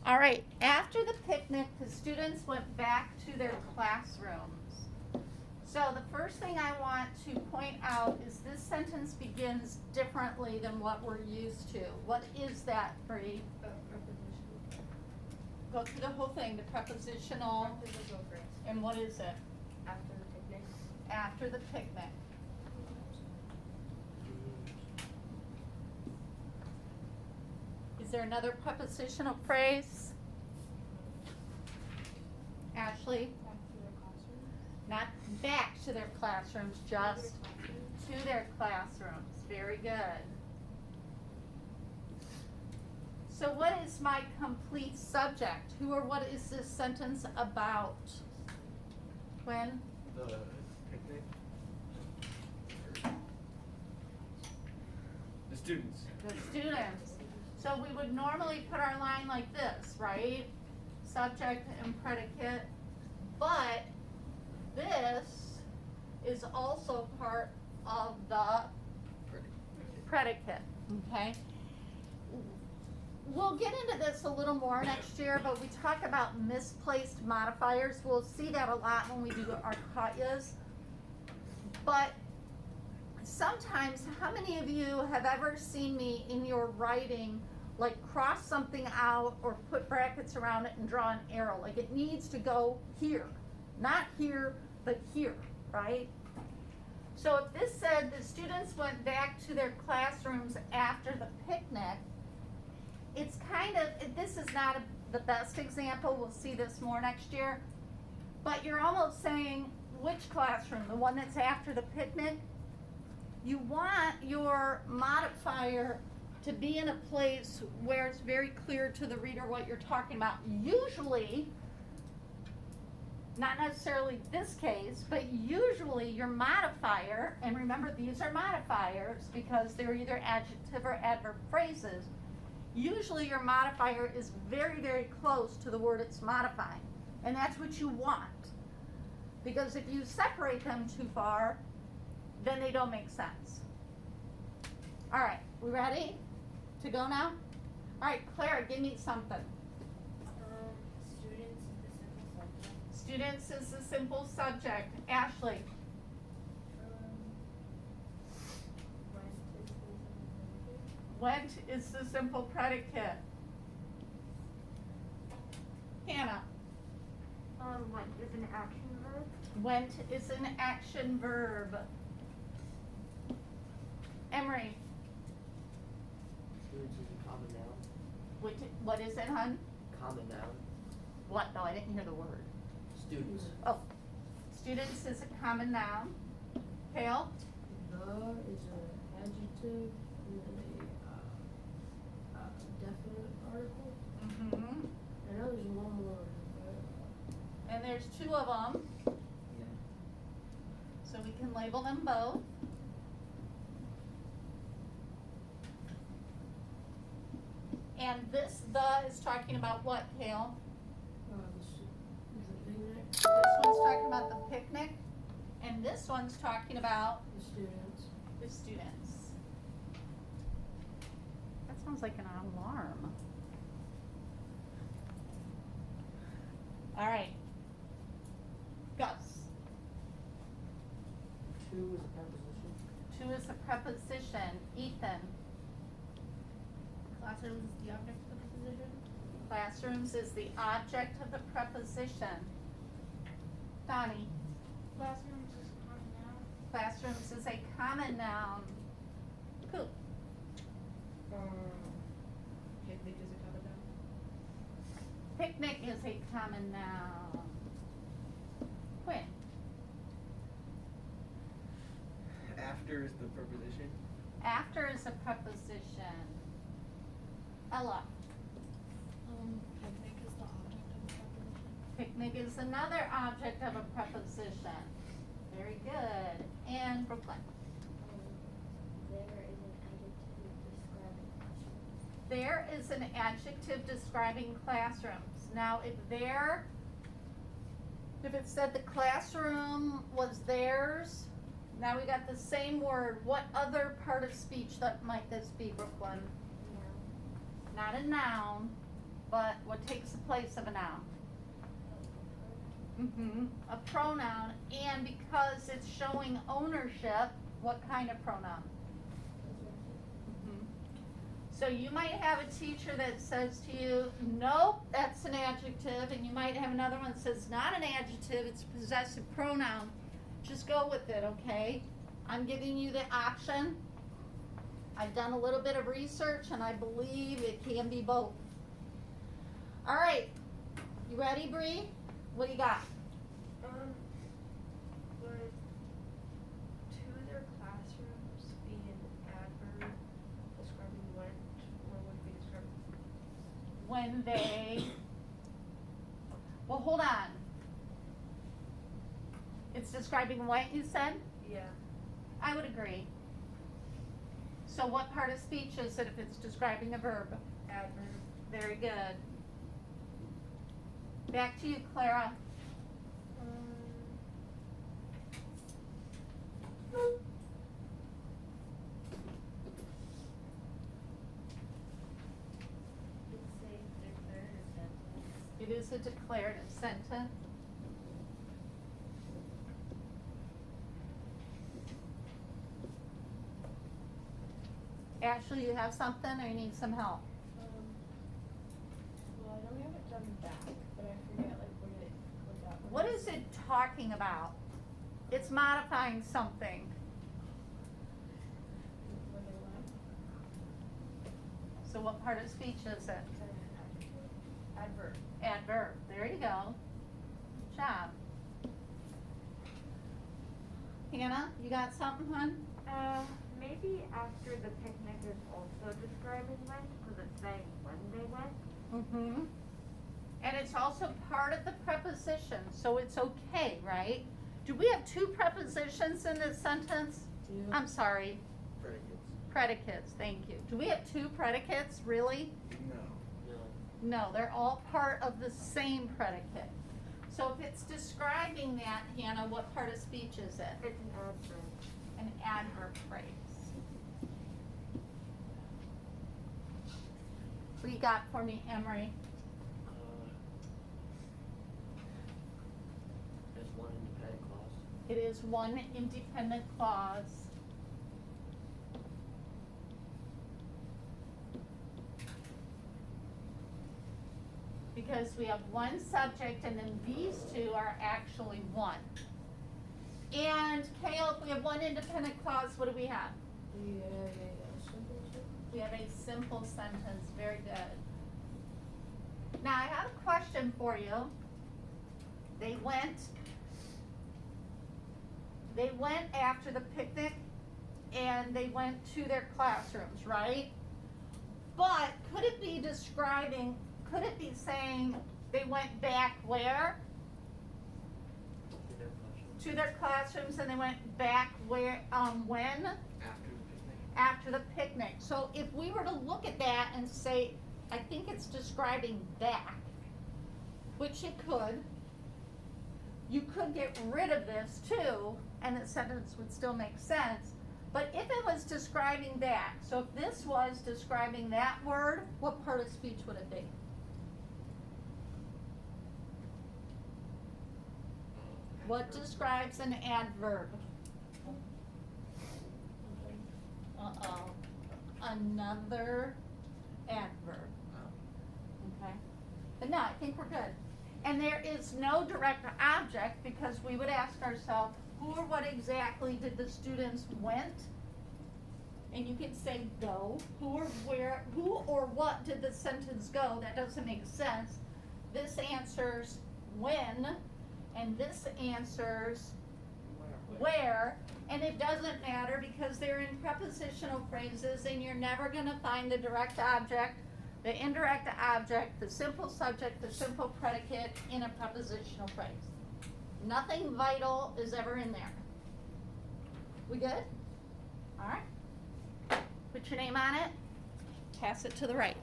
All right, after the picnic, the students went back to their classrooms. So the first thing I want to point out is this sentence begins differently than what we're used to. What is that, Bree? Preposition. Go through the whole thing, the prepositional, Prepositional phrase. and what is it? After the picnic. After the picnic. Is there another prepositional phrase? Ashley? Back to their classroom. Not back to their classrooms, just to their classrooms. Very good. So what is my complete subject? Who or what is this sentence about? When? The picnic. The students. The students. So we would normally put our line like this, right? Subject and predicate. But this is also part of the predicate, okay? We'll get into this a little more next year, but we talk about misplaced modifiers. We'll see that a lot when we do our CATIAs. But sometimes, how many of you have ever seen me in your writing, like cross something out or put brackets around it and draw an arrow? Like it needs to go here, not here, but here, right? So if this said the students went back to their classrooms after the picnic, it's kind of, this is not the best example, we'll see this more next year, but you're almost saying which classroom, the one that's after the picnic? You want your modifier to be in a place where it's very clear to the reader what you're talking about. Usually, not necessarily this case, but usually your modifier, and remember these are modifiers because they're either adjective or adverb phrases, usually your modifier is very, very close to the word it's modifying. And that's what you want. Because if you separate them too far, then they don't make sense. All right, we ready to go now? All right, Clara, give me something. Students is the simple subject. Students is the simple subject. Ashley, Went is the simple predicate. went is the simple predicate. Hannah, Went is an action verb. went is an action verb. Emery, Students is a common noun. what is it, hun? Common noun. What? No, I didn't hear the word. Students. Oh, students is a common noun. Hale, The is an adjective and then a definite article. mm-hmm. I know there's one more. And there's two of them, Yeah. so we can label them both. And this the is talking about what, Hale? This is the picnic, This one's talking about the picnic, and this one's talking about the students. the students. That sounds like an alarm. All right. Gus, Two is a preposition. two is a preposition. Ethan, Classrooms is the object of the preposition. classrooms is the object of the preposition. Donnie, Classrooms is a common noun. classrooms is a common noun. Cool. Picnic is a common noun. Picnic is a common noun. Quinn, After is the preposition. after is a preposition. Ella, Picnic is the object of the preposition. picnic is another object of a preposition. Very good. And Brooklyn, There is an adjective describing classrooms. there is an adjective describing classrooms. Now, if it said the classroom was theirs, now we got the same word. What other part of speech that might this be, Brooklyn? Not a noun, but what takes the place of a noun? A pronoun, and because it's showing ownership, what kind of pronoun? So you might have a teacher that says to you, nope, that's an adjective, and you might have another one that says not an adjective, it's a possessive pronoun. Just go with it, okay? I'm giving you the option. I've done a little bit of research and I believe it can be both. All right, you ready, Bree? What do you got? Would to their classrooms be an adverb describing went, or would it be describing? When they, well, hold on. It's describing what you said? Yeah. I would agree. So what part of speech is it if it's describing a verb? Adverb. Very good. Back to you, Clara. It is a declarative sentence. Ashley, you have something or you need some help? Well, I know we haven't done back, but I forget like what that. What is it talking about? It's modifying something. When they went. So what part of speech is it? Adverb. Adverb. There you go. Good job. Hannah, you got something, hon? Maybe after the picnic is also describing when, because it's saying when they went. Mm-hmm. And it's also part of the preposition, so it's okay, right? Do we have two prepositions in this sentence? Yeah. I'm sorry, Predicates. predicates, thank you. Do we have two predicates, really? No. No. No, they're all part of the same predicate. So if it's describing that, Hannah, what part of speech is it? It's an adverb. An adverb phrase. What you got for me, Emery? There's one independent clause. It is one independent clause. Because we have one subject and then these two are actually one. And Kale, if we have one independent clause, what do we have? We have a simple sentence. We have a simple sentence, very good. Now I have a question for you. They went after the picnic and they went to their classrooms, right? But could it be saying they went back where? In their classroom. To their classrooms and they went back where, when? After the picnic. After the picnic. So if we were to look at that and say, I think it's describing back, which it could, you could get rid of this too, and the sentence would still make sense. But if it was describing back, so if this was describing that word, what part of speech would it be? What describes an adverb? Uh-oh. Another adverb. Okay. But no, I think we're good. And there is no direct object because we would ask ourselves, who or what exactly did the students went? And you can say go. Who or what did the sentence go? That doesn't make sense. This answers when, and this answers where, and it doesn't matter because they're in prepositional phrases and you're never gonna find the direct object, the indirect object, the simple subject, the simple predicate in a prepositional phrase. Nothing vital is ever in there. We good? All right. Put your name on it. Pass it to the right.